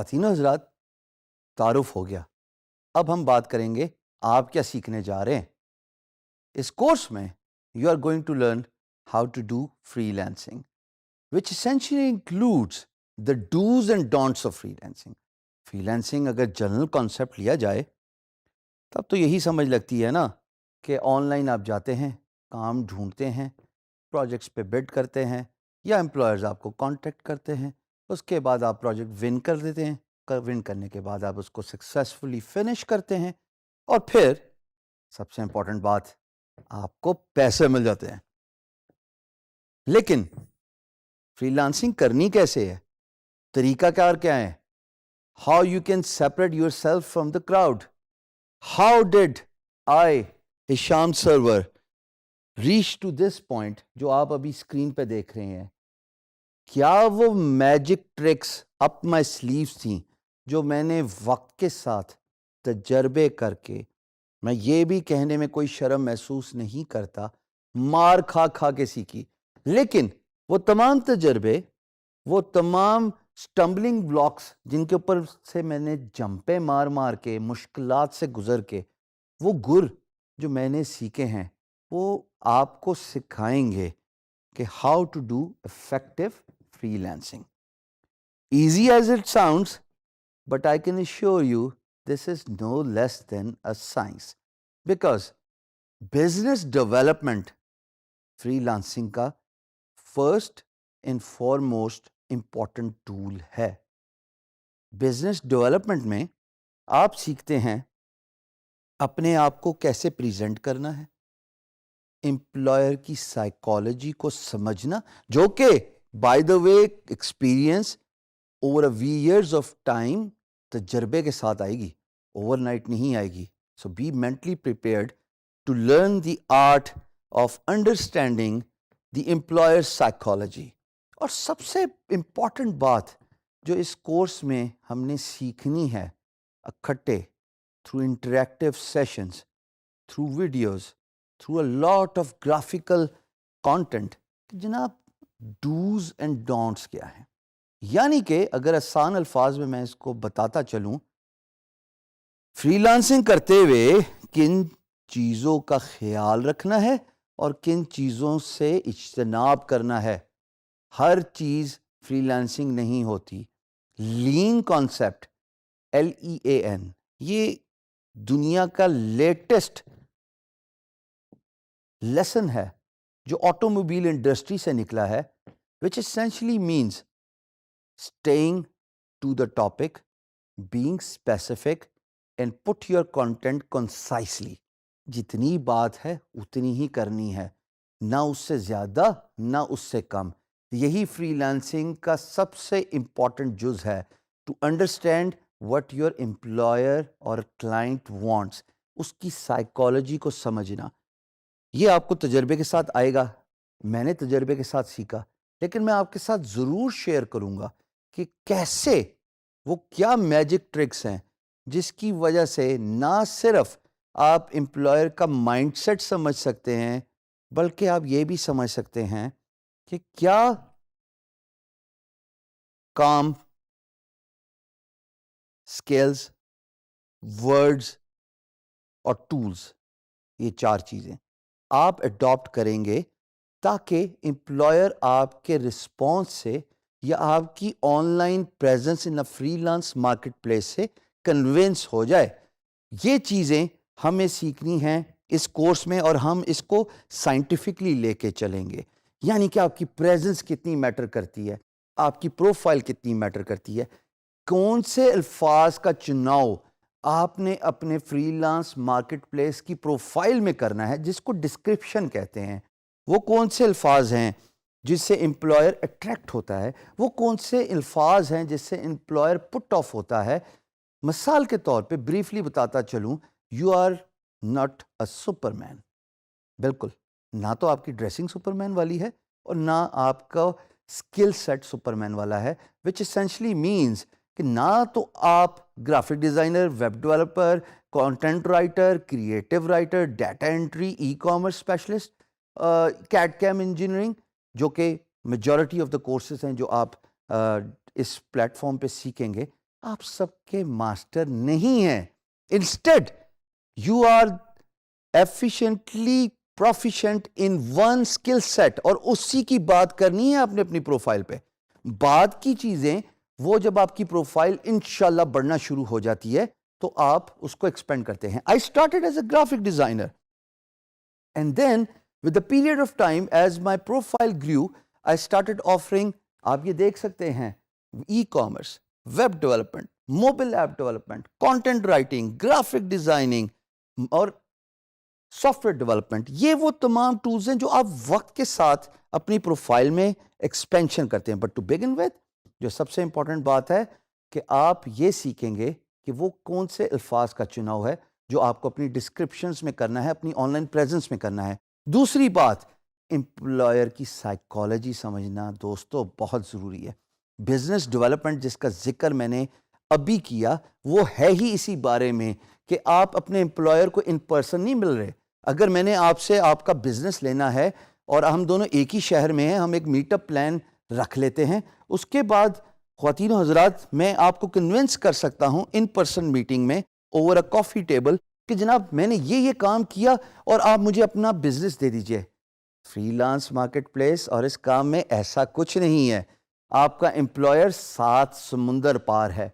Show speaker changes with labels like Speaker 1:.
Speaker 1: خواتین و حضرات، تعارف ہو گیا. اب ہم بات کریں گے آپ کیا سیکھنے جا رہے ہیں. اس کورس میں you are going to learn how to do freelancing which essentially includes the do's and don'ts of freelancing. Freelancing اگر جنرل کانسیپٹ لیا جائے تب تو یہی سمجھ لگتی ہے نا کہ آن لائن آپ جاتے ہیں، کام ڈھونڈتے ہیں، پروجیکٹس پہ بڈ کرتے ہیں یا امپلائرز آپ کو کانٹیکٹ کرتے ہیں، اس کے بعد آپ پروجیکٹ ون کر دیتے ہیں، ون کرنے کے بعد آپ اس کو سکسیسفلی فنش کرتے ہیں اور پھر سب سے امپورٹنٹ بات، آپ کو پیسے مل جاتے ہیں. لیکن فری لانسنگ کرنی کیسے ہے؟ طریقہ کار کیا ہے؟ How you can separate yourself from the crowd. How did I Hisham Sarwar reach to this point جو آپ ابھی اسکرین پہ دیکھ رہے ہیں؟ کیا وہ میجک ٹرکس اپ مائی سلیوز تھیں جو میں نے وقت کے ساتھ تجربے کر کے، میں یہ بھی کہنے میں کوئی شرم محسوس نہیں کرتا، مار کھا کھا کے سیکھی. لیکن وہ تمام تجربے، وہ تمام سٹمبلنگ بلاکس جن کے اوپر سے میں نے جمپیں مار مار کے، مشکلات سے گزر کے، وہ گر جو میں نے سیکھے ہیں وہ آپ کو سکھائیں گے کہ how to do effective freelancing. Easy as it sounds, but I can assure you this is no less than a science, because business development freelancing کا first and foremost important tool ہے. Business development میں آپ سیکھتے ہیں اپنے آپ کو کیسے پریزنٹ کرنا ہے، امپلائر کی سائیکالوجی کو سمجھنا، جو کہ by the way experience over years of time تجربے کے ساتھ آئے گی، اوور نائٹ نہیں آئے گی. So be mentally prepared to learn the art of understanding the employer psychology. اور سب سے امپورٹنٹ بات جو اس کورس میں ہم نے سیکھنی ہے اکٹھے، through interactive sessions, through videos, through a lot of graphical content, جناب ڈوز اینڈ ڈونٹس کیا ہیں. یعنی کہ اگر آسان الفاظ میں اس کو بتاتا چلوں، فری لانسنگ کرتے ہوئے کن چیزوں کا خیال رکھنا ہے اور کن چیزوں سے اجتناب کرنا ہے. ہر چیز فری لانسنگ نہیں ہوتی. لین کانسیپٹ، LEAN، یہ دنیا کا لیٹسٹ لیسن ہے جو آٹو موبائل انڈسٹری سے نکلا ہے، which essentially means staying to the topic, being specific and put your content concisely. جتنی بات ہے اتنی ہی کرنی ہے، نہ اس سے زیادہ نہ اس سے کم. یہی فری لانسنگ کا سب سے امپورٹنٹ جز ہے، to understand what your employer اور client wants، اس کی سائیکالوجی کو سمجھنا. یہ آپ کو تجربے کے ساتھ آئے گا، میں نے تجربے کے ساتھ سیکھا، لیکن میں آپ کے ساتھ ضرور شیئر کروں گا کہ کیسے، وہ کیا میجک ٹرکس ہیں جس کی وجہ سے نہ صرف آپ امپلائر کا مائنڈ سیٹ سمجھ سکتے ہیں، بلکہ آپ یہ بھی سمجھ سکتے ہیں کہ کیا کام، اسکلز، ورڈز اور ٹولز، یہ چار چیزیں آپ اڈاپٹ کریں گے تاکہ امپلائر آپ کے رسپانس سے یا آپ کی on line presence in free lance market place سے کنونس ہو جائے. یہ چیزیں ہمیں سیکھنی ہیں اس کورس میں، اور ہم اس کو سائنٹیفکلی لے کے چلیں گے. یعنی کہ آپ کی پریزنس کتنی میٹر کرتی ہے، آپ کی پروفائل کتنی میٹر کرتی ہے، کون سے الفاظ کا چناؤ آپ نے اپنے فری لانس مارکیٹ پلیس کی پروفائل میں کرنا ہے، جس کو ڈسکرپشن کہتے ہیں. وہ کون سے الفاظ ہیں جس سے امپلائر اٹریکٹ ہوتا ہے، وہ کون سے الفاظ ہیں جس سے امپلائر پٹ آف ہوتا ہے. مثال کے طور پہ بریفلی بتاتا چلوں، you are not a superman. بالکل، نہ تو آپ کی ڈریسنگ سپر مین والی ہے اور نہ آپ کا اسکل سیٹ سپر مین والا ہے، وچ اسینشلی مینس کہ نہ تو آپ graphic designer, web developer, content writer, creative writer, data entry, e commerce specialist, CAD CAM engineering, جو کہ میجورٹی آف دا کورسز ہیں جو آپ اس پلیٹ فارم پہ سیکھیں گے، آپ سب کے ماسٹر نہیں ہیں. Instead you are efficiently proficient in one skill set, اور اسی کی بات کرنی ہے آپ نے اپنی پروفائل پہ. بعد کی چیزیں وہ جب آپ کی پروفائل انشاءاللہ بڑھنا شروع ہو جاتی ہے تو آپ اس کو ایکسپینڈ کرتے ہیں. I started as a graphic designer, and then with the period of time as my profile grew, I started offering, آپ یہ دیکھ سکتے ہیں, e commerce, web development, mobile app development, content writing, graphic designing اور soft where development. یہ وہ تمام tools ہیں جو آپ وقت کے ساتھ اپنی پروفائل میں ایکسپینشن کرتے ہیں. بٹ ٹو بگن ود, جو سب سے امپورٹنٹ بات ہے کہ آپ یہ سیکھیں گے کہ وہ کون سے الفاظ کا چناؤ ہے جو آپ کو اپنی ڈسکرپشنز میں کرنا ہے, اپنی آن لائن پریزنس میں کرنا ہے. دوسری بات, امپلائر کی سائیکالوجی سمجھنا دوستو بہت ضروری ہے. بزنس ڈیولپمنٹ جس کا ذکر میں نے ابھی کیا وہ ہے ہی اسی بارے میں کہ آپ اپنے امپلائر کو ان پرسن نہیں مل رہے. اگر میں نے آپ سے آپ کا بزنس لینا ہے اور ہم دونوں ایک ہی شہر میں ہیں, ہم ایک میٹ اپ پلان رکھ لیتے ہیں, اس کے بعد خواتین و حضرات میں آپ کو کنونس کر سکتا ہوں ان پرسن میٹنگ میں اوور اے کافی ٹیبل کہ جناب میں نے یہ کام کیا اور آپ مجھے اپنا بزنس دے دیجئے. فری لانس مارکیٹ پلیس اور اس کام میں ایسا کچھ نہیں ہے. آپ کا امپلائر 7 سمندر پار ہے.